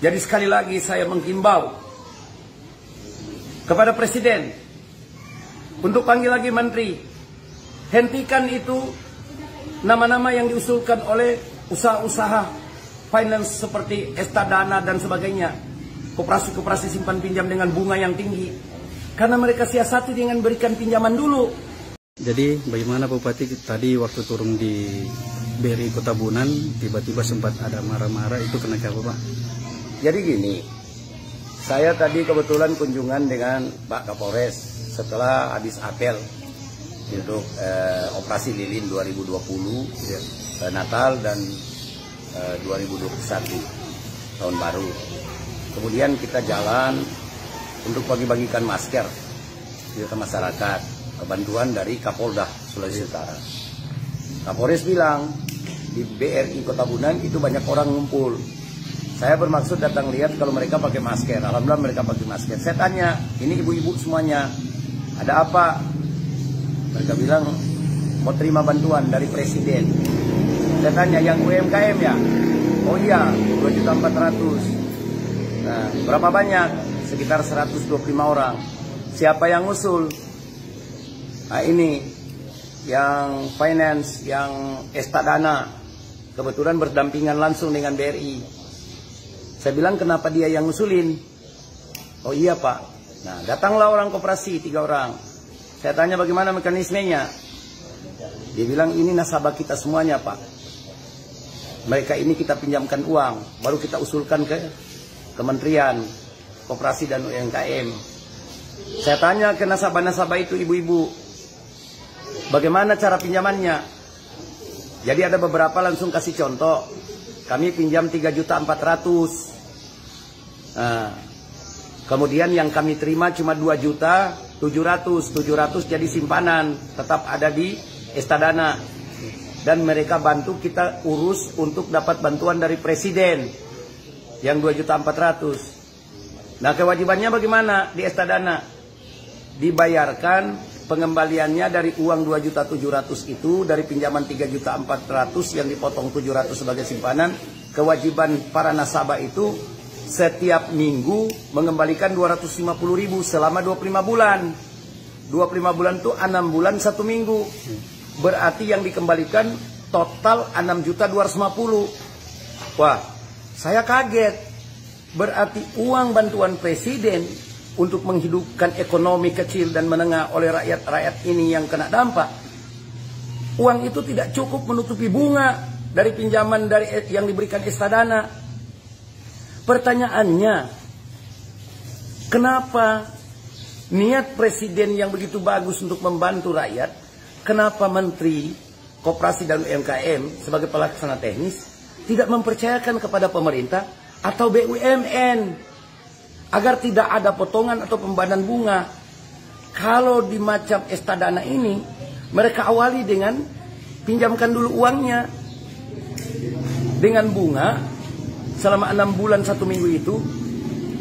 Jadi sekali lagi saya menghimbau kepada Presiden untuk panggil lagi Menteri, hentikan itu nama-nama yang diusulkan oleh usaha-usaha finance seperti Estadana dan sebagainya, koperasi-koperasi simpan pinjam dengan bunga yang tinggi, karena mereka siasati dengan berikan pinjaman dulu. Jadi bagaimana Pak Bupati tadi waktu turun di BRI Kota Bunan tiba-tiba sempat ada marah-marah, itu kenapa Pak? Jadi gini, saya tadi kebetulan kunjungan dengan Pak Kapolres setelah habis apel untuk operasi lilin 2020 Natal dan 2021 tahun baru. Kemudian kita jalan untuk bagi-bagikan masker ke masyarakat, bantuan dari Kapolda Sulawesi Utara. Kapolres bilang di BRI Kota Bunan itu banyak orang ngumpul. Saya bermaksud datang lihat kalau mereka pakai masker. Alhamdulillah mereka pakai masker. Saya tanya, ini ibu-ibu semuanya, ada apa? Mereka bilang mau terima bantuan dari Presiden. Saya tanya, yang UMKM ya? Oh iya, 2.400.000. Nah, berapa banyak? Sekitar 125 orang. Siapa yang usul? Nah, ini yang finance, yang Estadana, kebetulan berdampingan langsung dengan BRI. Saya bilang, kenapa dia yang ngusulin? Oh iya Pak. Nah, datanglah orang koperasi 3 orang. Saya tanya bagaimana mekanismenya. Dia bilang, ini nasabah kita semuanya Pak. Mereka ini kita pinjamkan uang, baru kita usulkan ke Kementerian Koperasi dan UMKM. Saya tanya ke nasabah-nasabah itu, ibu-ibu, bagaimana cara pinjamannya? Jadi ada beberapa langsung kasih contoh. Kami pinjam 3.400.000. Nah, kemudian yang kami terima cuma 2.700.000 jadi simpanan, tetap ada di Estadana. Dan mereka bantu kita urus untuk dapat bantuan dari Presiden yang 2.400.000. Nah, kewajibannya bagaimana di Estadana? Dibayarkan pengembaliannya dari uang 2.700.000 itu, dari pinjaman 3.400.000 yang dipotong 700 sebagai simpanan. Kewajiban para nasabah itu setiap minggu mengembalikan 250.000 selama 25 bulan. 25 bulan itu 6 bulan 1 minggu. Berarti yang dikembalikan total 6.250.000. Wah, saya kaget. Berarti uang bantuan Presiden untuk menghidupkan ekonomi kecil dan menengah oleh rakyat-rakyat ini yang kena dampak, uang itu tidak cukup menutupi bunga dari pinjaman dari yang diberikan Estadana. Pertanyaannya, kenapa niat Presiden yang begitu bagus untuk membantu rakyat, kenapa Menteri Koperasi dan UMKM sebagai pelaksana teknis tidak mempercayakan kepada pemerintah atau BUMN agar tidak ada potongan atau pembayaran bunga? Kalau di macam Estadana ini, mereka awali dengan pinjamkan dulu uangnya dengan bunga selama 6 bulan 1 minggu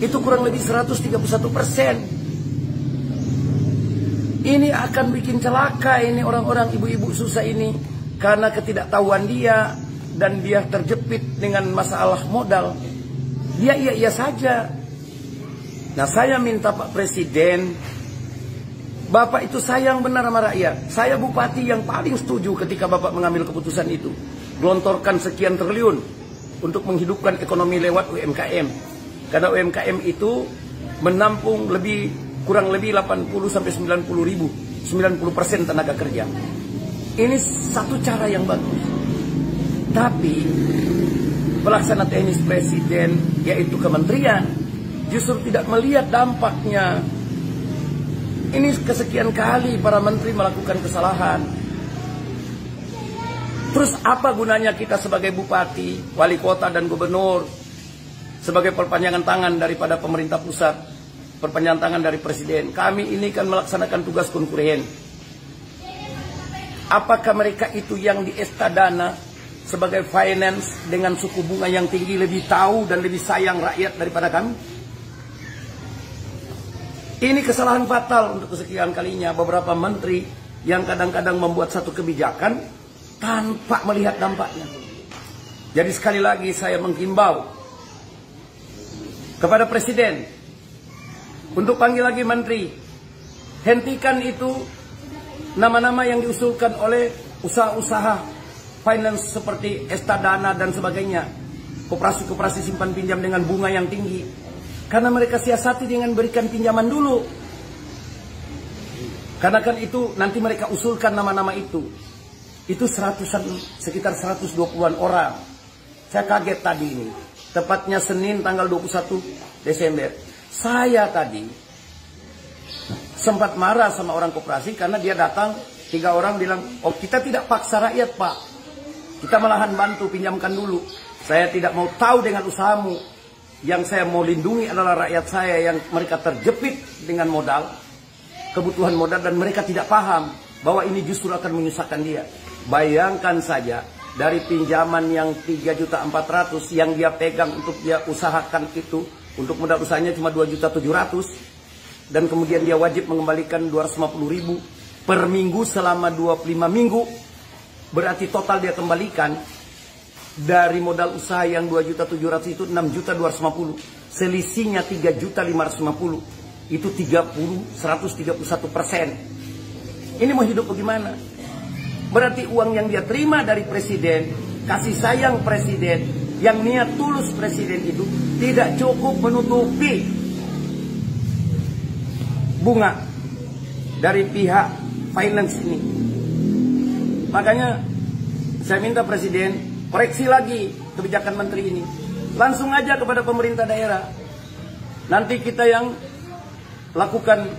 itu kurang lebih 131%. Ini akan bikin celaka ini orang-orang ibu-ibu susah ini karena ketidaktahuan dia, dan dia terjepit dengan masalah modal. Dia iya-iya saja. Nah, saya minta Pak Presiden, Bapak itu sayang benar sama rakyat. Saya bupati yang paling setuju ketika Bapak mengambil keputusan itu. Gelontorkan sekian triliun untuk menghidupkan ekonomi lewat UMKM. Karena UMKM itu menampung kurang lebih 80-90% tenaga kerja. Ini satu cara yang bagus. Tapi pelaksana teknis Presiden, yaitu kementerian, justru tidak melihat dampaknya. Ini kesekian kali para menteri melakukan kesalahan. Terus apa gunanya kita sebagai bupati, wali kota dan gubernur sebagai perpanjangan tangan daripada pemerintah pusat, perpanjangan tangan dari Presiden? Kami ini kan melaksanakan tugas konkuren. Apakah mereka itu yang di Estadana sebagai finance dengan suku bunga yang tinggi lebih tahu dan lebih sayang rakyat daripada kami? Ini kesalahan fatal untuk kesekian kalinya beberapa menteri yang kadang-kadang membuat satu kebijakan tanpa melihat dampaknya. Jadi sekali lagi saya menghimbau kepada Presiden untuk panggil lagi Menteri, hentikan itu nama-nama yang diusulkan oleh usaha-usaha finance seperti Estadana dan sebagainya, koperasi-koperasi simpan pinjam dengan bunga yang tinggi, karena mereka siasati dengan berikan pinjaman dulu. Karena kan itu nanti mereka usulkan nama-nama itu sekitar 120-an orang. Saya kaget tadi ini, tepatnya Senin tanggal 21 Desember. Saya tadi sempat marah sama orang koperasi karena dia datang, 3 orang bilang, oh kita tidak paksa rakyat Pak, kita malahan bantu, pinjamkan dulu. Saya tidak mau tahu dengan usahamu. Yang saya mau lindungi adalah rakyat saya yang mereka terjepit dengan modal, kebutuhan modal, dan mereka tidak paham bahwa ini justru akan menyusahkan dia. Bayangkan saja, dari pinjaman yang 3.400.000 yang dia pegang untuk dia usahakan itu, untuk modal usahanya cuma 2.700.000, dan kemudian dia wajib mengembalikan 250.000 per minggu selama 25 minggu. Berarti total dia kembalikan dari modal usaha yang 2.700.000 itu 6.250.000. Selisihnya 3.550.000. Itu 131%. Ini mau hidup bagaimana? Berarti uang yang dia terima dari Presiden, kasih sayang Presiden, yang niat tulus Presiden itu tidak cukup menutupi bunga dari pihak finance ini. Makanya saya minta Presiden koreksi lagi kebijakan Menteri ini. Langsung aja kepada pemerintah daerah. Nanti kita yang lakukan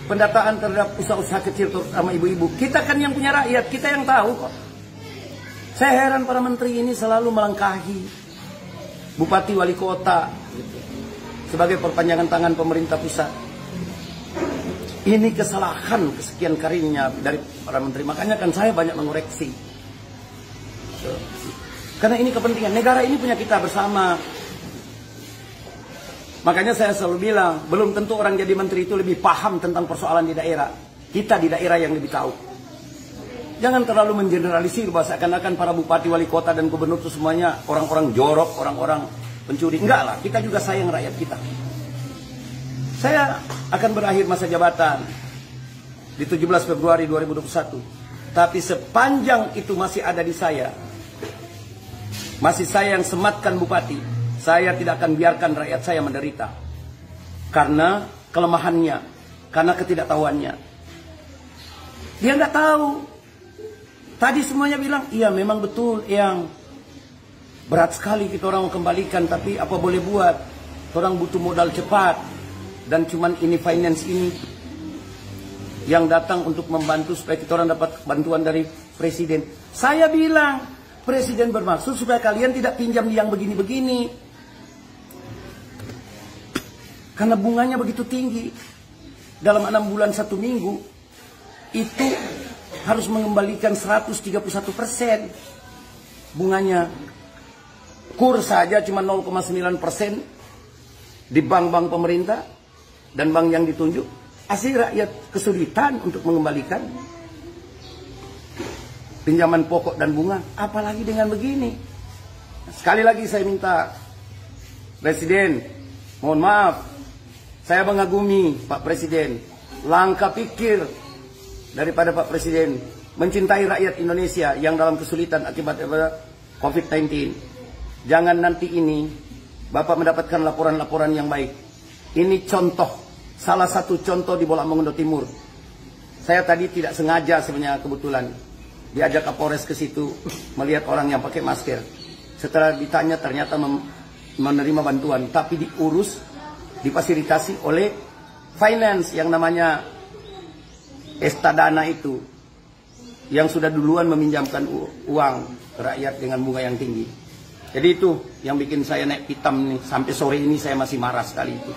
pendataan terhadap usaha-usaha kecil terutama ibu-ibu. Kita kan yang punya rakyat, kita yang tahu kok. Saya heran para menteri ini selalu melangkahi bupati wali kota gitu, sebagai perpanjangan tangan pemerintah pusat. Ini kesalahan kesekian kalinya dari para menteri. Makanya kan saya banyak mengoreksi. Karena ini kepentingan negara, ini punya kita bersama. Makanya saya selalu bilang, belum tentu orang jadi menteri itu lebih paham tentang persoalan di daerah. Kita di daerah yang lebih tahu. Jangan terlalu mengeneralisir bahwa seakan-akan para bupati, wali kota, dan gubernur itu semuanya orang-orang jorok, orang-orang pencuri. Enggak lah, kita juga sayang rakyat kita. Saya akan berakhir masa jabatan di 17 Februari 2021. Tapi sepanjang itu masih ada di saya, masih saya yang sematkan bupati, saya tidak akan biarkan rakyat saya menderita. Karena kelemahannya, karena ketidaktahuannya. Dia nggak tahu. Tadi semuanya bilang, iya memang betul yang berat sekali kita orang mau kembalikan, tapi apa boleh buat? Orang butuh modal cepat. Dan cuman ini finance ini yang datang untuk membantu supaya kita orang dapat bantuan dari Presiden. Saya bilang, Presiden bermaksud supaya kalian tidak pinjam yang begini-begini. Karena bunganya begitu tinggi. Dalam 6 bulan 1 minggu itu harus mengembalikan 131% bunganya. Kur saja cuma 0,9% di bank-bank pemerintah dan bank yang ditunjuk. Asli rakyat kesulitan untuk mengembalikan pinjaman pokok dan bunga. Apalagi dengan begini. Sekali lagi saya minta Presiden, mohon maaf, saya mengagumi Pak Presiden, langkah pikir daripada Pak Presiden mencintai rakyat Indonesia yang dalam kesulitan akibat COVID-19. Jangan nanti ini Bapak mendapatkan laporan-laporan yang baik. Ini contoh, salah satu contoh di Bolak Mongondo Timur. Saya tadi tidak sengaja sebenarnya, kebetulan diajak Kapolres ke situ melihat orang yang pakai masker. Setelah ditanya ternyata menerima bantuan, tapi diurus, difasilitasi oleh finance yang namanya Estadana itu, yang sudah duluan meminjamkan uang ke rakyat dengan bunga yang tinggi. Jadi itu yang bikin saya naik pitam nih. Sampai sore ini saya masih marah sekali itu.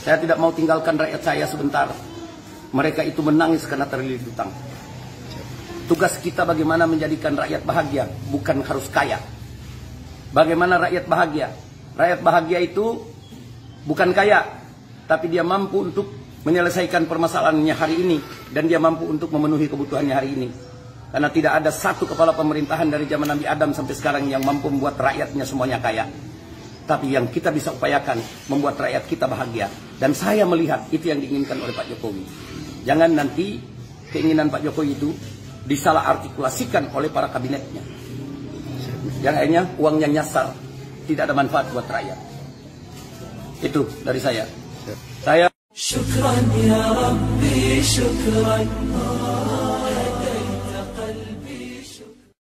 Saya tidak mau tinggalkan rakyat saya sebentar. Mereka itu menangis karena terlilit hutang. Tugas kita bagaimana menjadikan rakyat bahagia, bukan harus kaya. Bagaimana rakyat bahagia? Rakyat bahagia itu bukan kaya, tapi dia mampu untuk menyelesaikan permasalahannya hari ini, dan dia mampu untuk memenuhi kebutuhannya hari ini. Karena tidak ada satu kepala pemerintahan dari zaman Nabi Adam sampai sekarang yang mampu membuat rakyatnya semuanya kaya. Tapi yang kita bisa upayakan membuat rakyat kita bahagia. Dan saya melihat itu yang diinginkan oleh Pak Jokowi. Jangan nanti keinginan Pak Jokowi itu disalah artikulasikan oleh para kabinetnya. Yang akhirnya uangnya nyasar, tidak ada manfaat buat rakyat. Itu dari saya. Saya. Syukran ya Rabbi, syukran.